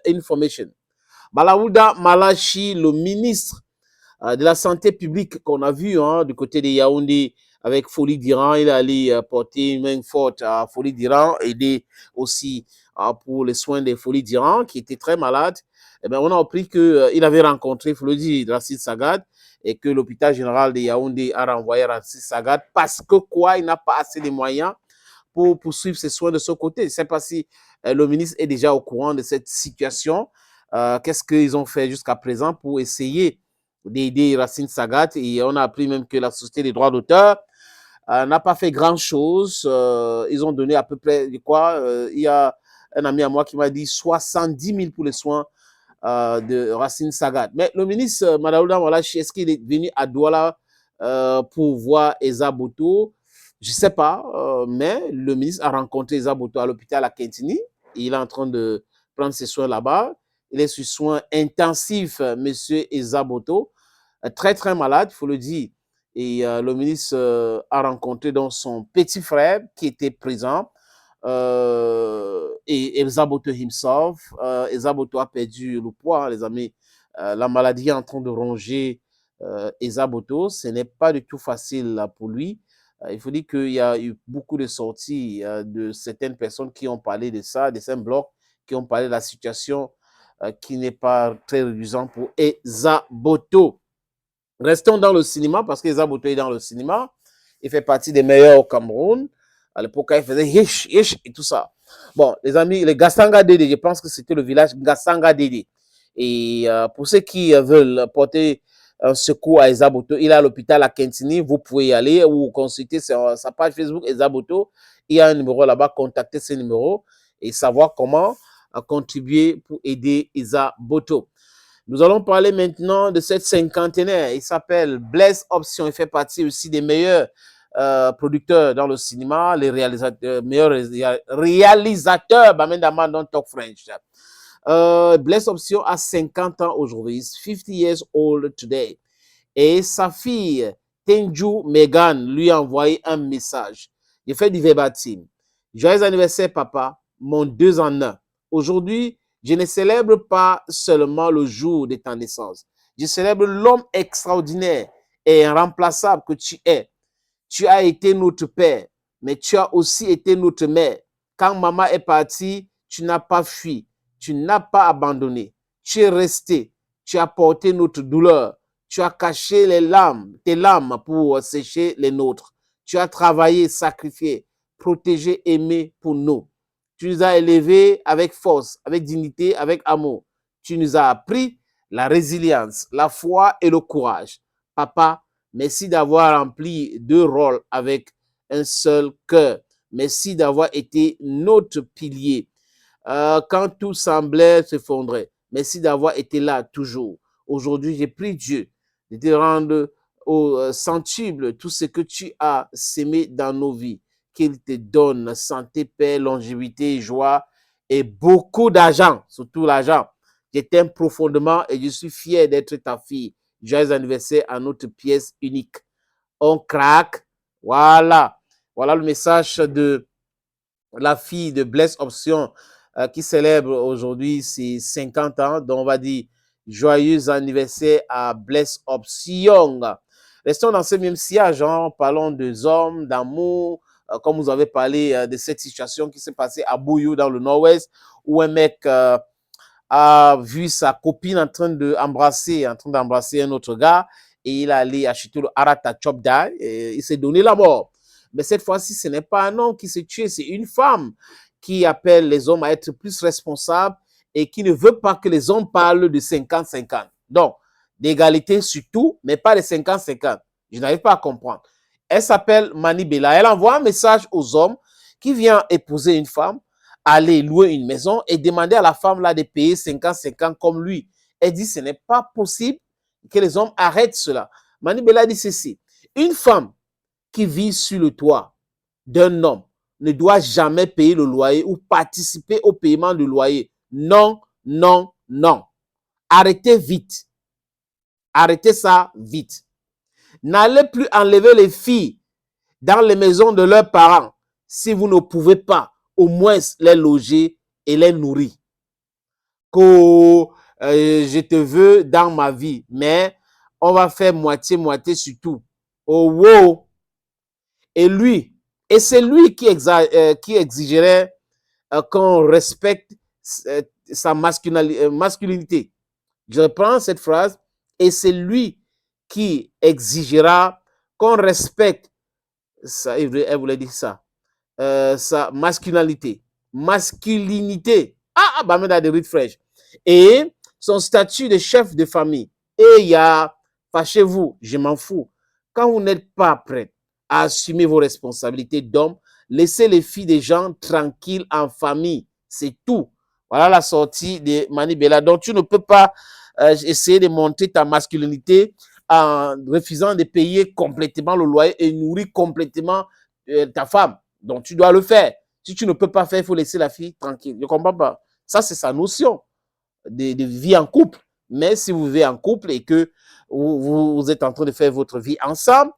Information. Malaouda Malachi, le ministre de la santé publique qu'on a vu du côté de Yaoundé avec Folie d'Iran, il est allé porter une main forte à Folie d'Iran, aider aussi pour les soins des Folies d'Iran qui étaient très malades. Eh bien, on a appris qu'il avait rencontré Flodi Racine Sagad et que l'hôpital général de Yaoundé a renvoyé Racine Sagad parce que quoi, il n'a pas assez de moyens pour poursuivre ses soins de ce côté. Je ne sais pas si le ministre est déjà au courant de cette situation. Qu'est-ce qu'ils ont fait jusqu'à présent pour essayer d'aider Racine Sagat? Et on a appris même que la Société des droits d'auteur n'a pas fait grand-chose. Ils ont donné à peu près, quoi, il y a un ami à moi qui m'a dit 70 000 pour les soins de Racine Sagat. Mais le ministre Madaouda Malachi, est-ce qu'il est venu à Douala pour voir Eza Boto? Je ne sais pas, mais le ministre a rencontré Eza Boto à l'hôpital à Kentini. Il est en train de prendre ses soins là-bas. Il est sur soins intensifs, monsieur Eza Boto, très très malade, il faut le dire. Et le ministre a rencontré donc son petit frère qui était présent. Et Eza Boto himself. Eza Boto a perdu le poids, les amis. La maladie est en train de ronger Eza Boto. Ce n'est pas du tout facile pour lui. Il faut dire qu'il y a eu beaucoup de sorties de certaines personnes qui ont parlé de ça, de certains blogs qui ont parlé de la situation qui n'est pas très réduisante pour Eza Boto. Restons dans le cinéma parce qu'Eza Boto est dans le cinéma. Il fait partie des meilleurs au Cameroun. À l'époque, il faisait hish, hish et tout ça. Bon, les amis, les Gassanga Dédé, je pense que c'était le village Gassanga Dédé. Et pour ceux qui veulent porter un secours à Eza Boto, il est à l'hôpital à Kentini. Vous pouvez y aller ou consulter sa page Facebook Eza Boto. Il y a un numéro là-bas, contactez ce numéro et savoir comment contribuer pour aider Eza Boto. Nous allons parler maintenant de cette cinquantenaire. Il s'appelle Blaise Option. Il fait partie aussi des meilleurs producteurs dans le cinéma, les meilleurs réalisateurs. Don't talk French. Blaise Option a 50 ans aujourd'hui. He's 50 years old today. Et sa fille, Tenju Megan, lui a envoyé un message. Il fait du verbatim. Joyeux anniversaire, papa, mon 2 en 1. Aujourd'hui, je ne célèbre pas seulement le jour de ta naissance. Je célèbre l'homme extraordinaire et irremplaçable que tu es. Tu as été notre père, mais tu as aussi été notre mère. Quand maman est partie, tu n'as pas fui, tu n'as pas abandonné. Tu es resté, tu as porté notre douleur. Tu as caché tes larmes pour sécher les nôtres. Tu as travaillé, sacrifié, protégé, aimé pour nous. Tu nous as élevés avec force, avec dignité, avec amour. Tu nous as appris la résilience, la foi et le courage. Papa, merci d'avoir rempli 2 rôles avec un seul cœur. Merci d'avoir été notre pilier. Quand tout semblait s'effondrer, merci d'avoir été là toujours. Aujourd'hui, j'ai prié Dieu de te rendre au centuple tout ce que tu as sémé dans nos vies. Qu'il te donne santé, paix, longévité, joie et beaucoup d'argent, surtout l'argent. Je t'aime profondément et je suis fier d'être ta fille. Joyeux anniversaire à notre pièce unique. On craque. Voilà. Voilà le message de la fille de Blaise Option qui célèbre aujourd'hui ses 50 ans. Donc, on va dire joyeux anniversaire à Blaise Option. Restons dans ce même sillage, parlons des hommes, d'amour, comme vous avez parlé de cette situation qui s'est passée à Bouyou dans le nord-ouest, où un mec a vu sa copine en train d'embrasser un autre gars et il est allé acheter le Arata Chopdai et il s'est donné la mort. Mais cette fois-ci, ce n'est pas un homme qui s'est tué, c'est une femme qui appelle les hommes à être plus responsables et qui ne veut pas que les hommes parlent de 50-50. Donc, d'égalité sur tout, mais pas de 50-50. Je n'arrive pas à comprendre. Elle s'appelle Mani Bella. Elle envoie un message aux hommes qui viennent épouser une femme, aller louer une maison et demander à la femme là de payer 50-50 comme lui. Elle dit ce n'est pas possible que les hommes arrêtent cela. Mani Bella dit ceci. Une femme qui vit sur le toit d'un homme ne doit jamais payer le loyer ou participer au paiement du loyer. Non, non, non. Arrêtez vite. Arrêtez ça vite. N'allez plus enlever les filles dans les maisons de leurs parents si vous ne pouvez pas au moins les loger et les nourrir. que je te veux dans ma vie, mais on va faire moitié-moitié sur tout. Oh, wow! Et lui, et c'est lui qui exigerait qu'on respecte sa masculinité. Je reprends cette phrase, et c'est lui qui exigera qu'on respecte, ça, elle voulait dire ça, sa masculinité. Masculinité. Ah, bah, mais des rides fraîches. Et son statut de chef de famille. Et il y a, fâchez-vous, je m'en fous. Quand vous n'êtes pas prêt à assumer vos responsabilités d'homme, laissez les filles des gens tranquilles en famille. C'est tout. Voilà la sortie de Mani Bella. Donc, tu ne peux pas essayer de montrer ta masculinité en refusant de payer complètement le loyer et nourrir complètement ta femme. Donc, tu dois le faire. Si tu ne peux pas faire, il faut laisser la fille tranquille. Je ne comprends pas. Ça, c'est sa notion de vie en couple. Mais si vous vivez en couple et que vous êtes en train de faire votre vie ensemble,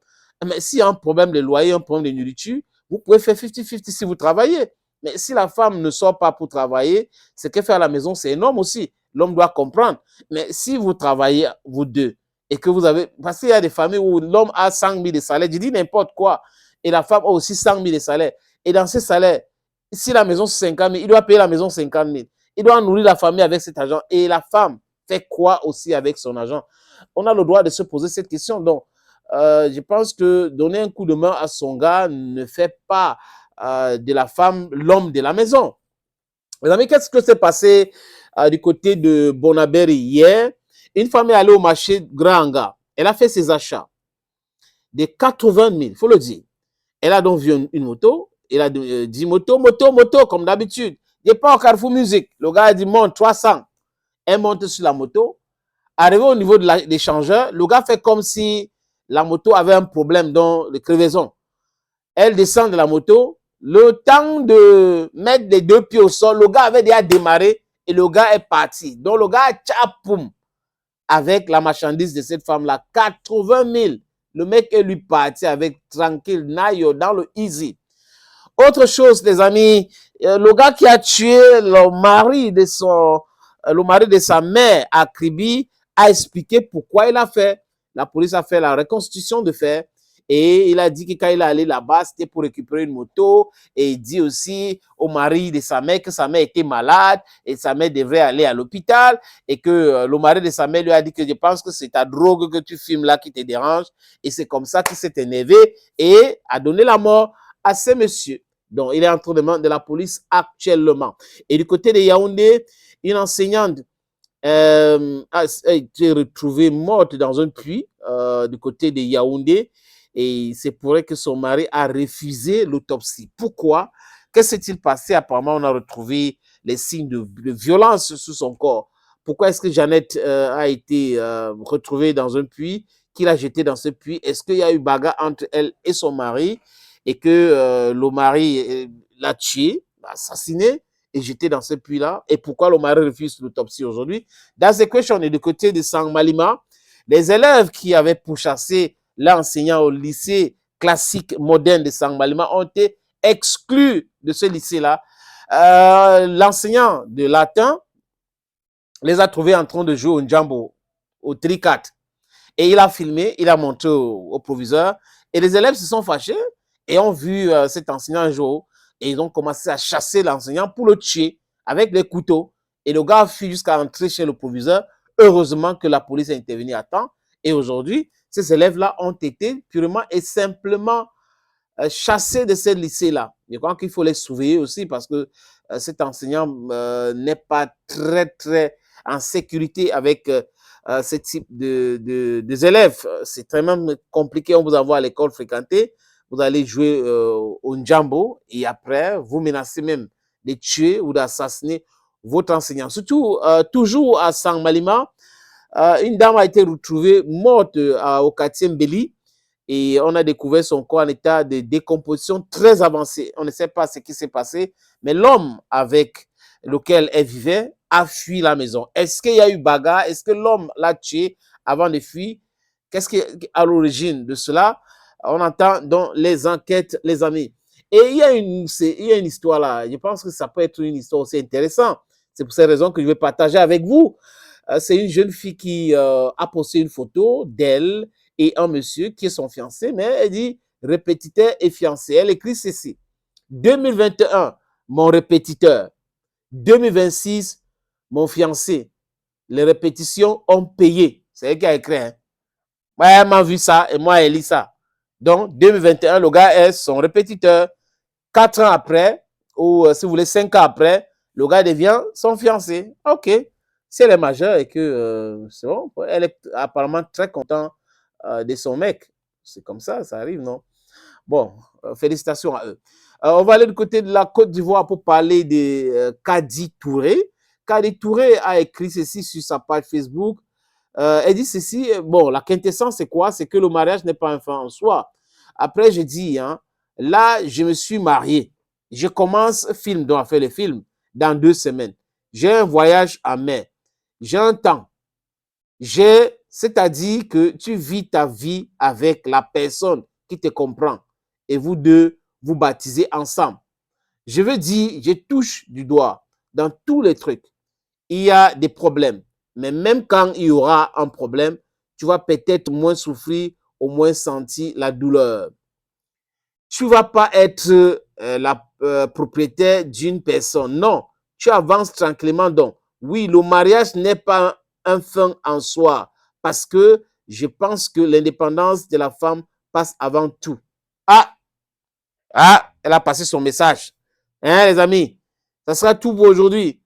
mais s'il y a un problème de loyer, un problème de nourriture, vous pouvez faire 50-50 si vous travaillez. Mais si la femme ne sort pas pour travailler, ce qu'elle fait à la maison, c'est énorme aussi. L'homme doit comprendre. Mais si vous travaillez, vous deux, et que vous avez... Parce qu'il y a des familles où l'homme a 100 000 de salaire, je dis n'importe quoi, et la femme a aussi 100 000 de salaire. Et dans ces salaires, si la maison c'est 50 000, il doit payer la maison 50 000. Il doit nourrir la famille avec cet argent. Et la femme fait quoi aussi avec son argent? On a le droit de se poser cette question. Donc, je pense que donner un coup de main à son gars ne fait pas de la femme l'homme de la maison. Mes amis, qu'est-ce que s'est passé du côté de Bonaberi hier? Une femme est allée au marché Grand. Elle a fait ses achats de 80 000, il faut le dire. Elle a donc vu une moto. Elle a dit moto, comme d'habitude. Il n'est pas au Carrefour Musique. Le gars a dit monte 300. Elle monte sur la moto. Arrivé au niveau de l'échangeur, le gars fait comme si la moto avait un problème dans le crevaison. Elle descend de la moto. Le temps de mettre les deux pieds au sol, le gars avait déjà démarré et le gars est parti. Donc le gars a tchapoum avec la marchandise de cette femme-là. 80 000. Le mec est lui parti avec tranquille, naïo, dans le easy. Autre chose, les amis, le gars qui a tué le mari de sa mère à Kribi a expliqué pourquoi il a fait. La police a fait la reconstitution de fait et il a dit que quand il est allé là-bas, c'était pour récupérer une moto et il dit aussi au mari de sa mère que sa mère était malade et sa mère devrait aller à l'hôpital et que le mari de sa mère lui a dit que je pense que c'est ta drogue que tu fumes là qui te dérange et c'est comme ça qu'il s'est énervé et a donné la mort à ce monsieur. Donc, il est entre les mains de la police actuellement. Et du côté de Yaoundé, une enseignante a été retrouvée morte dans un puits du côté de Yaoundé. Et c'est pour elle que son mari a refusé l'autopsie. Pourquoi? Que s'est-il passé? Apparemment, on a retrouvé les signes de violence sur son corps. Pourquoi est-ce que Jeannette a été retrouvée dans un puits, qu'il a jeté dans ce puits? Est-ce qu'il y a eu bagarre entre elle et son mari? Et que le mari l'a tué, l'a assassiné et jeté dans ce puits-là. Et pourquoi le mari refuse l'autopsie aujourd'hui? Dans ces questions, on est du côté de Sang-Malima. Les élèves qui avaient pourchassé l'enseignant au lycée classique moderne de Sang-Malima ont été exclus de ce lycée-là. L'enseignant de latin les a trouvés en train de jouer au Njambo, au tricat. Et il a filmé, il a montré au proviseur. Et les élèves se sont fâchés et ont vu cet enseignant un jour. Et ils ont commencé à chasser l'enseignant pour le tuer avec des couteaux. Et le gars a fui jusqu'à entrer chez le proviseur. Heureusement que la police est intervenue à temps. Et aujourd'hui, ces élèves-là ont été purement et simplement chassés de ce lycée-là. Je crois qu'il faut les surveiller aussi parce que cet enseignant n'est pas très en sécurité avec ce type des élèves. C'est très même compliqué. On vous envoie à l'école fréquentée. Vous allez jouer au Njambo et après, vous menacez même de tuer ou d'assassiner votre enseignant. Surtout, toujours à Sang Malima, une dame a été retrouvée morte au quartier Mbeli et on a découvert son corps en état de décomposition très avancée. On ne sait pas ce qui s'est passé, mais l'homme avec lequel elle vivait a fui la maison. Est-ce qu'il y a eu bagarre? Est-ce que l'homme l'a tué avant de fuir? Qu'est-ce qui est à l'origine de cela? On entend dans les enquêtes, les amis. Et il y a une histoire là, je pense que ça peut être une histoire aussi intéressante. C'est pour cette raison que je vais partager avec vous. C'est une jeune fille qui a posté une photo d'elle et un monsieur qui est son fiancé, mais elle dit répétiteur et fiancé. Elle écrit ceci. 2021, mon répétiteur. 2026, mon fiancé. Les répétitions ont payé. C'est elle qui a écrit. Hein. Moi, elle m'a vu ça et moi, elle lit ça. Donc, 2021, le gars est son répétiteur. 4 ans après, ou si vous voulez, 5 ans après, le gars devient son fiancé. OK. Si elle est majeure et que c'est bon, elle est apparemment très contente de son mec. C'est comme ça arrive, non? Bon, félicitations à eux. On va aller du côté de la Côte d'Ivoire pour parler de Kadi Touré. Kadi Touré a écrit ceci sur sa page Facebook. Elle dit ceci, bon, la quintessence, c'est quoi? C'est que le mariage n'est pas un fin en soi. Après, je dis, hein, là, je me suis marié. Je commence film, donc à faire le film, dans 2 semaines. J'ai un voyage à mai. J'ai un temps. C'est-à-dire que tu vis ta vie avec la personne qui te comprend. Et vous deux, vous baptisez ensemble. Je veux dire, je touche du doigt dans tous les trucs. Il y a des problèmes. Mais même quand il y aura un problème, tu vas peut-être moins souffrir, au moins sentir la douleur. Tu ne vas pas être la propriétaire d'une personne. Non, tu avances tranquillement. Donc, oui, le mariage n'est pas un fin en soi parce que je pense que l'indépendance de la femme passe avant tout. Ah, elle a passé son message. Hein, les amis, ça sera tout pour aujourd'hui.